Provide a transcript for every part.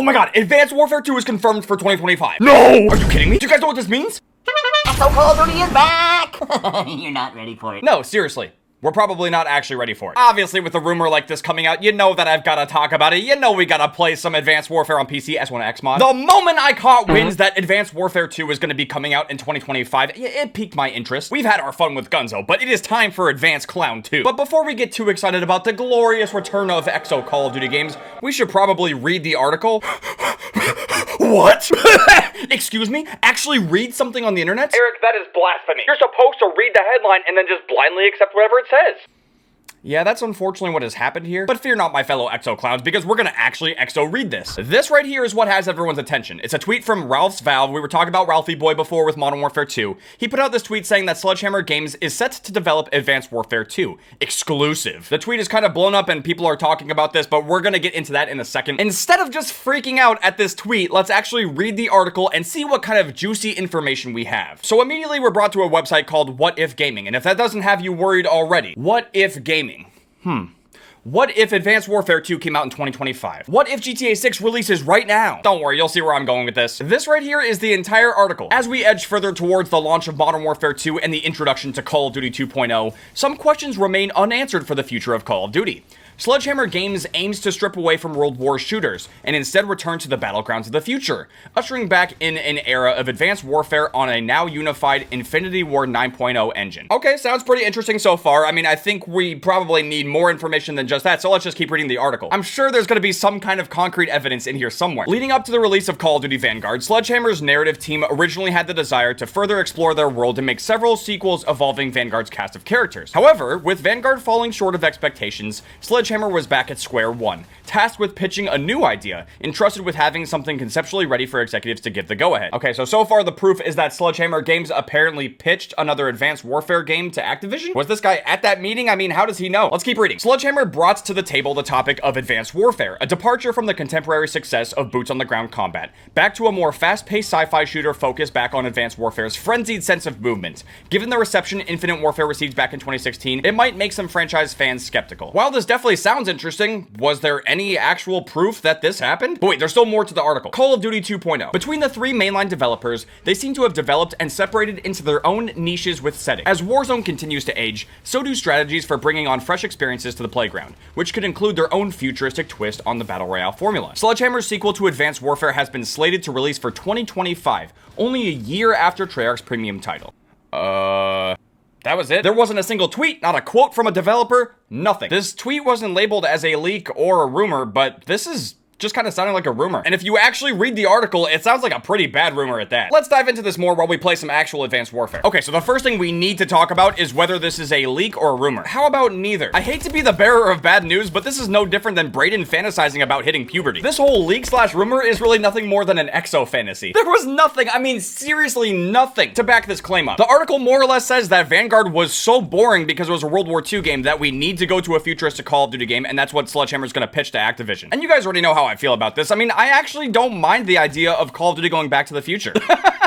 my god, Advanced Warfare 2 is confirmed for 2025. No! Are you kidding me? Do you guys know what this means? Exo Call of Duty is back! You're not ready for it. No, seriously. We're probably not actually ready for it. Obviously, with a rumor like this coming out, you know that I've got to talk about it. You know we got to play some Advanced Warfare on PC, S1X mod. The moment I caught winds that Advanced Warfare 2 is going to be coming out in 2025, it piqued my interest. We've had our fun with Gunzo, but it is time for Advanced Clown 2. But before we get too excited about the glorious return of Exo Call of Duty games, we should probably read the article. What? Excuse me? Actually read something on the internet? Eric, that is blasphemy. You're supposed to read the headline and then just blindly accept whatever it says. Yeah, that's unfortunately what has happened here. But fear not, my fellow Exo Clowns, because we're gonna actually Exo read this. This right here is what has everyone's attention. It's a tweet from Ralph's Valve. We were talking about Ralphie Boy before with Modern Warfare 2. He put out this tweet saying that Sledgehammer Games is set to develop Advanced Warfare 2. Exclusive. The tweet is kind of blown up and people are talking about this, but we're gonna get into that in a second. Instead of just freaking out at this tweet, let's actually read the article and see what kind of juicy information we have. So immediately we're brought to a website called What If Gaming, and if that doesn't have you worried already, What If Gaming? What if Advanced Warfare 2 came out in 2025? What if GTA 6 releases right now? Don't worry, you'll see where I'm going with this. This right here is the entire article. As we edge further towards the launch of Modern Warfare 2 and the introduction to Call of Duty 2.0, some questions remain unanswered for the future of Call of Duty. Sledgehammer Games aims to strip away from World War shooters and instead return to the battlegrounds of the future, ushering back in an era of advanced warfare on a now unified Infinity War 9.0 engine. Okay, sounds pretty interesting so far. I mean, I think we probably need more information than just that, so let's just keep reading the article. I'm sure there's going to be some kind of concrete evidence in here somewhere. Leading up to the release of Call of Duty Vanguard, Sledgehammer's narrative team originally had the desire to further explore their world and make several sequels evolving Vanguard's cast of characters. However, with Vanguard falling short of expectations, Sledgehammer was back at square one, tasked with pitching a new idea, entrusted with having something conceptually ready for executives to give the go-ahead. Okay, so far the proof is that Sledgehammer Games apparently pitched another Advanced Warfare game to Activision? Was this guy at that meeting? I mean, how does he know? Let's keep reading. Sledgehammer brought to the table the topic of Advanced Warfare, a departure from the contemporary success of boots-on-the-ground combat, back to a more fast-paced sci-fi shooter focused back on Advanced Warfare's frenzied sense of movement. Given the reception Infinite Warfare received back in 2016, it might make some franchise fans skeptical. While this definitely sounds interesting, was there any actual proof that this happened? But wait, there's still more to the article. Call of Duty 2.0. Between the three mainline developers, they seem to have developed and separated into their own niches with settings. As Warzone continues to age, so do strategies for bringing on fresh experiences to the playground, which could include their own futuristic twist on the Battle Royale formula. Sledgehammer's sequel to Advanced Warfare has been slated to release for 2025, only a year after Treyarch's premium title. That was it? There wasn't a single tweet, not a quote from a developer, nothing. This tweet wasn't labeled as a leak or a rumor, but this is just kind of sounding like a rumor. And if you actually read the article, it sounds like a pretty bad rumor at that. Let's dive into this more while we play some actual Advanced Warfare. Okay, so the first thing we need to talk about is whether this is a leak or a rumor. How about neither? I hate to be the bearer of bad news, but this is no different than Brayden fantasizing about hitting puberty. This whole leak/rumor is really nothing more than an Exo fantasy. There was nothing, I mean seriously nothing, to back this claim up. The article more or less says that Vanguard was so boring because it was a World War II game that we need to go to a futuristic Call of Duty game, and that's what Sledgehammer's gonna pitch to Activision. And you guys already know how I feel about this. I mean, I actually don't mind the idea of Call of Duty going back to the future.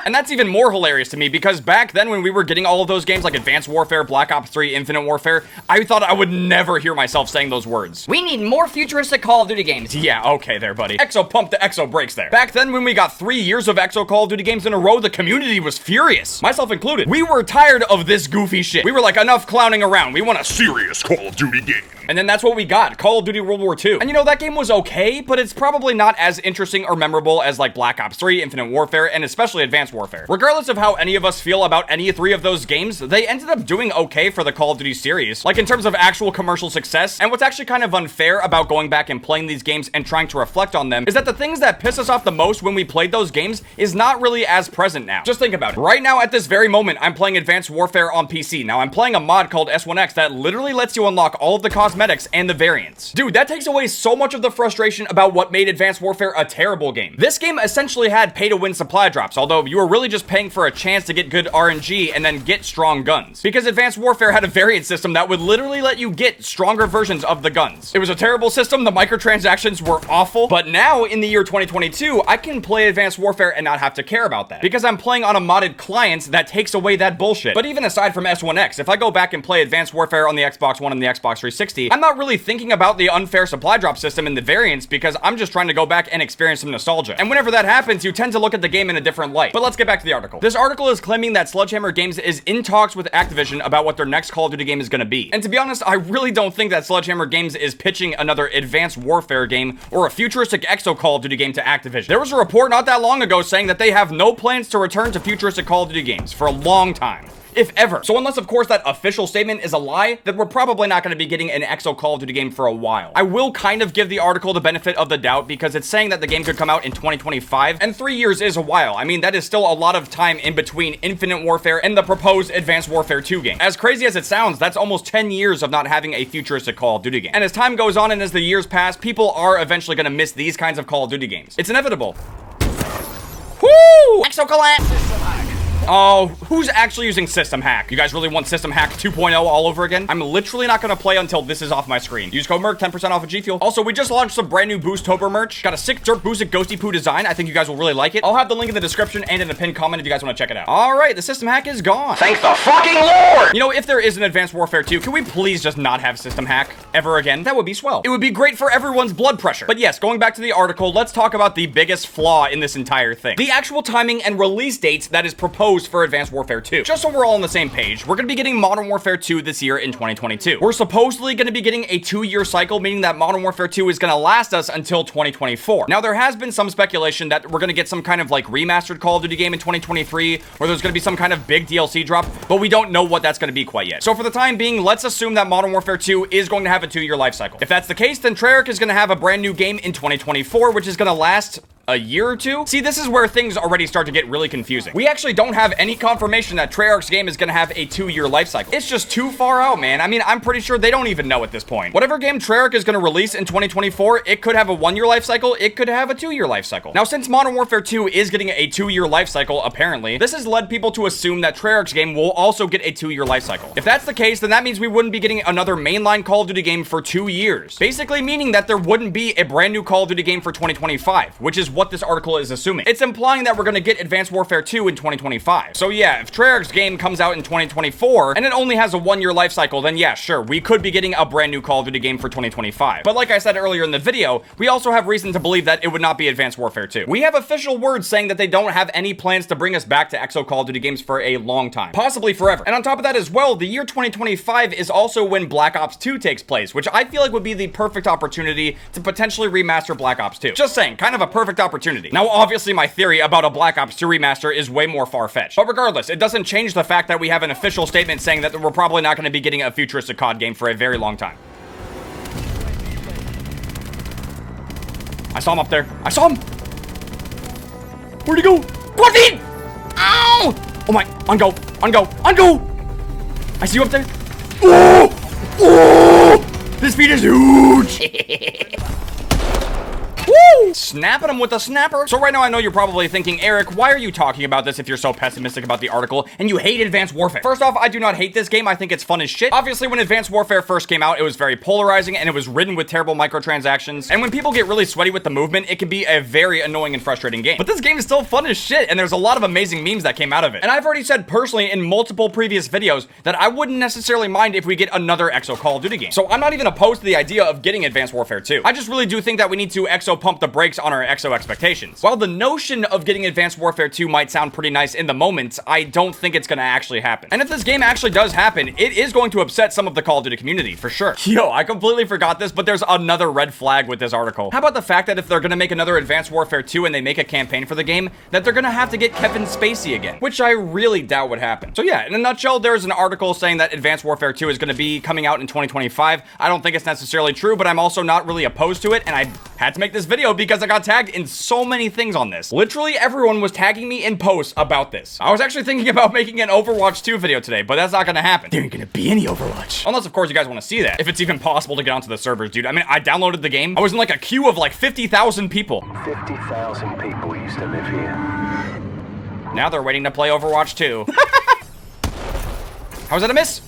And that's even more hilarious to me because back then when we were getting all of those games like Advanced Warfare, Black Ops 3, Infinite Warfare, I thought I would never hear myself saying those words. We need more futuristic Call of Duty games. Yeah, okay there, buddy. Exo pump the Exo brakes there. Back then when we got 3 years of Exo Call of Duty games in a row, the community was furious. Myself included. We were tired of this goofy shit. We were like, enough clowning around. We want a serious Call of Duty game. And then that's what we got, Call of Duty World War II. And you know, that game was okay, but it's probably not as interesting or memorable as like Black Ops 3, Infinite Warfare, and especially Advanced Warfare. Regardless of how any of us feel about any three of those games, they ended up doing okay for the Call of Duty series, like in terms of actual commercial success. And what's actually kind of unfair about going back and playing these games and trying to reflect on them is that the things that piss us off the most when we played those games is not really as present now. Just think about it. Right now, at this very moment, I'm playing Advanced Warfare on PC. Now, I'm playing a mod called S1X that literally lets you unlock all of the cosmetics and the variants. Dude, that takes away so much of the frustration about what made Advanced Warfare a terrible game. This game essentially had pay-to-win supply drops, although you were really just paying for a chance to get good RNG and then get strong guns. Because Advanced Warfare had a variant system that would literally let you get stronger versions of the guns. It was a terrible system, the microtransactions were awful, but now in the year 2022, I can play Advanced Warfare and not have to care about that. Because I'm playing on a modded client that takes away that bullshit. But even aside from S1X, if I go back and play Advanced Warfare on the Xbox One and the Xbox 360, be, I'm not really thinking about the unfair supply drop system and the variants because I'm just trying to go back and experience some nostalgia. And whenever that happens, you tend to look at the game in a different light. But let's get back to the article. This article is claiming that Sledgehammer Games is in talks with Activision about what their next Call of Duty game is going to be. And to be honest, I really don't think that Sledgehammer Games is pitching another Advanced Warfare game or a futuristic Exo Call of Duty game to Activision. There was a report not that long ago saying that they have no plans to return to futuristic Call of Duty games for a long time, if ever. So unless, of course, that official statement is a lie, then we're probably not going to be getting an Exo Call of Duty game for a while. I will kind of give the article the benefit of the doubt because it's saying that the game could come out in 2025, and 3 years is a while. I mean, that is still a lot of time in between Infinite Warfare and the proposed Advanced Warfare 2 game. As crazy as it sounds, that's almost 10 years of not having a futuristic Call of Duty game. And as time goes on and as the years pass, people are eventually going to miss these kinds of Call of Duty games. It's inevitable. Woo! Exo collapse. Oh, who's actually using System Hack? You guys really want System Hack 2.0 all over again? I'm literally not gonna play until this is off my screen. Use code MERC, 10% off of G Fuel. Also, we just launched some brand new Boosttober merch. Got a sick Dirt Boosted Ghosty Poo design. I think you guys will really like it. I'll have the link in the description and in the pinned comment if you guys want to check it out. All right, the System Hack is gone. Thank the fucking Lord! You know, if there is an Advanced Warfare 2, can we please just not have System Hack ever again? That would be swell. It would be great for everyone's blood pressure. But yes, going back to the article, let's talk about the biggest flaw in this entire thing. The actual timing and release dates that is proposed for Advanced Warfare 2. Just so we're all on the same page, we're going to be getting Modern Warfare 2 this year in 2022. We're supposedly going to be getting a 2-year cycle, meaning that Modern Warfare 2 is going to last us until 2024. Now, there has been some speculation that we're going to get some kind of like remastered Call of Duty game in 2023, or there's going to be some kind of big DLC drop, but we don't know what that's going to be quite yet. So for the time being, let's assume that Modern Warfare 2 is going to have a 2-year life cycle. If that's the case, then Treyarch is going to have a brand new game in 2024, which is going to last a year or two? See, this is where things already start to get really confusing. We actually don't have any confirmation that Treyarch's game is gonna have a 2-year life cycle. It's just too far out, man. I mean, I'm pretty sure they don't even know at this point. Whatever game Treyarch is gonna release in 2024, it could have a 1-year life cycle, it could have a 2-year life cycle. Now, since Modern Warfare 2 is getting a 2-year life cycle, apparently, this has led people to assume that Treyarch's game will also get a 2-year life cycle. If that's the case, then that means we wouldn't be getting another mainline Call of Duty game for 2 years. Basically meaning that there wouldn't be a brand new Call of Duty game for 2025, which is what this article is assuming. It's implying that we're going to get Advanced Warfare 2 in 2025. So yeah, if Treyarch's game comes out in 2024 and it only has a 1-year life cycle, then yeah, sure, we could be getting a brand new Call of Duty game for 2025. But like I said earlier in the video, we also have reason to believe that it would not be Advanced Warfare 2. We have official words saying that they don't have any plans to bring us back to Exo Call of Duty games for a long time, possibly forever. And on top of that as well, the year 2025 is also when Black Ops 2 takes place, which I feel like would be the perfect opportunity to potentially remaster Black Ops 2. Just saying, kind of a perfect opportunity. Now, obviously, my theory about a Black Ops 2 remaster is way more far-fetched. But regardless, it doesn't change the fact that we have an official statement saying that we're probably not going to be getting a futuristic COD game for a very long time. I saw him up there. I saw him! Where'd he go? Quarantine! Ow! Oh my, on go, on go, on go! I see you up there. Oh! Oh! This feed is huge! Woo! Snapping him with a snapper. So right now I know you're probably thinking, Eric, why are you talking about this if you're so pessimistic about the article and you hate Advanced Warfare? First off, I do not hate this game. I think it's fun as shit. Obviously, when Advanced Warfare first came out, it was very polarizing and it was ridden with terrible microtransactions. And when people get really sweaty with the movement, it can be a very annoying and frustrating game. But this game is still fun as shit and there's a lot of amazing memes that came out of it. And I've already said personally in multiple previous videos that I wouldn't necessarily mind if we get another Exo Call of Duty game. So I'm not even opposed to the idea of getting Advanced Warfare 2. I just really do think that we need to Exo pump the brakes on our Exo expectations. While the notion of getting Advanced Warfare 2 might sound pretty nice in the moment, I don't think it's gonna actually happen. And if this game actually does happen, it is going to upset some of the Call of Duty community, for sure. Yo, I completely forgot this, but there's another red flag with this article. How about the fact that if they're gonna make another Advanced Warfare 2 and they make a campaign for the game, that they're gonna have to get Kevin Spacey again, which I really doubt would happen. So yeah, in a nutshell, there's an article saying that Advanced Warfare 2 is gonna be coming out in 2025. I don't think it's necessarily true, but I'm also not really opposed to it, and I had to make this video because I got tagged in so many things on this. Literally everyone was tagging me in posts about this. I was actually thinking about making an Overwatch 2 video today, but that's not gonna happen. There ain't gonna be any Overwatch. Unless, of course, you guys want to see that. If it's even possible to get onto the servers, dude. I mean, I downloaded the game. I was in like a queue of like 50,000 people. 50,000 people used to live here. Now they're waiting to play Overwatch 2. How was that a miss?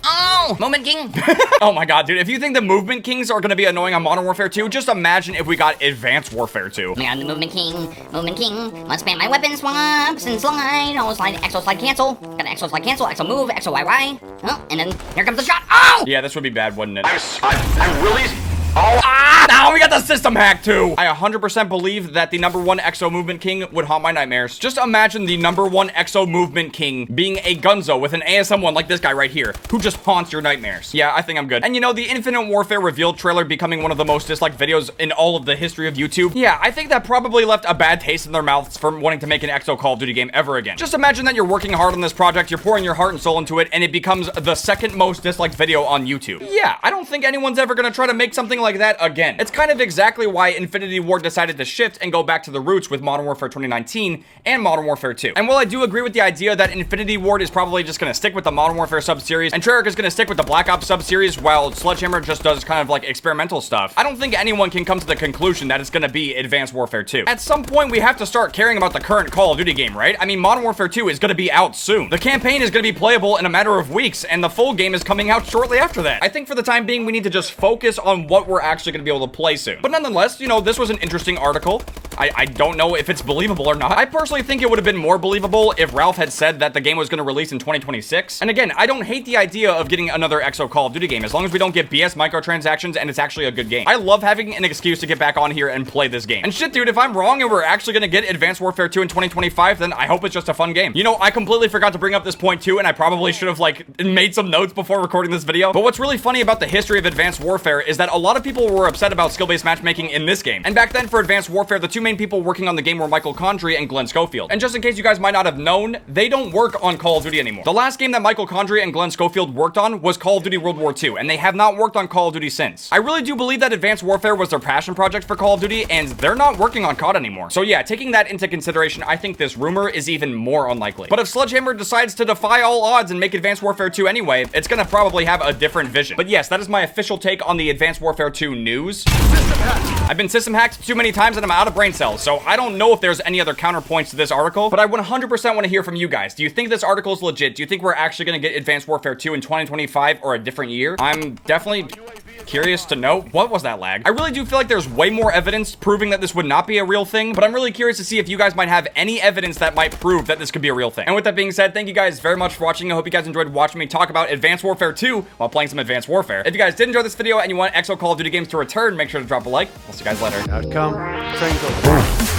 Oh! Ow! Movement King. Oh my god, dude. If you think the Movement Kings are gonna be annoying on Modern Warfare 2, just imagine if we got Advanced Warfare 2. Oh my god, the Movement King. Movement King. Let's spam my weapon swaps and slide. Oh, slide, Exo slide cancel. Got an Exo slide cancel, Exo move, Exo YY. Oh, and then here comes the shot. Oh! Yeah, this would be bad, wouldn't it? I really... Oh! Ah, now we got the system hack too. I 100% believe that the #1 Exo Movement King would haunt my nightmares. Just imagine the #1 Exo Movement King being a gunzo with an ASM1 like this guy right here, who just haunts your nightmares. Yeah, I think I'm good. And you know, the Infinite Warfare reveal trailer becoming one of the most disliked videos in all of the history of YouTube. Yeah, I think that probably left a bad taste in their mouths for wanting to make an Exo Call of Duty game ever again. Just imagine that you're working hard on this project, you're pouring your heart and soul into it, and it becomes the second most disliked video on YouTube. Yeah, I don't think anyone's ever gonna try to make something like that again. It's kind of exactly why Infinity Ward decided to shift and go back to the roots with Modern Warfare 2019 and Modern Warfare 2. And while I do agree with the idea that Infinity Ward is probably just gonna stick with the Modern Warfare sub-series, and Treyarch is gonna stick with the Black Ops sub-series, while Sledgehammer just does kind of like experimental stuff, I don't think anyone can come to the conclusion that it's gonna be Advanced Warfare 2. At some point, we have to start caring about the current Call of Duty game, right? I mean, Modern Warfare 2 is gonna be out soon. The campaign is gonna be playable in a matter of weeks, and the full game is coming out shortly after that. I think for the time being, we need to just focus on what we're actually gonna be able to play soon. But nonetheless, you know, this was an interesting article. I don't know if it's believable or not. I personally think it would have been more believable if Ralph had said that the game was going to release in 2026. And again, I don't hate the idea of getting another Exo Call of Duty game, as long as we don't get BS microtransactions and it's actually a good game. I love having an excuse to get back on here and play this game. And shit, dude, if I'm wrong and we're actually going to get Advanced Warfare 2 in 2025, then I hope it's just a fun game. You know, I completely forgot to bring up this point too, and I probably should have like made some notes before recording this video. But what's really funny about the history of Advanced Warfare is that a lot of people were upset about skill-based matchmaking in this game. And back then for Advanced Warfare, the two main people working on the game were Michael Condrey and Glenn Schofield. And just in case you guys might not have known, they don't work on Call of Duty anymore. The last game that Michael Condrey and Glenn Schofield worked on was Call of Duty World War II, and they have not worked on Call of Duty since. I really do believe that Advanced Warfare was their passion project for Call of Duty, and they're not working on COD anymore. So yeah, taking that into consideration, I think this rumor is even more unlikely. But if Sledgehammer decides to defy all odds and make Advanced Warfare 2 anyway, it's gonna probably have a different vision. But yes, that is my official take on the Advanced Warfare 2 news. I've been system hacked too many times and I'm out of brain cells, so I don't know if there's any other counterpoints to this article, but I 100% want to hear from you guys. Do you think this article is legit? Do you think we're actually going to get Advanced Warfare 2 in 2025 or a different year? I'm definitely curious to know. What was that lag? I really do feel like there's way more evidence proving that this would not be a real thing, but I'm really curious to see if you guys might have any evidence that might prove that this could be a real thing. And with that being said, thank you guys very much for watching. I hope you guys enjoyed watching me talk about Advanced Warfare 2 while playing some Advanced Warfare. If you guys did enjoy this video and you want Exo Call of Duty games to return, make sure to drop a like. I'll see you guys later. Outcome, Triangle.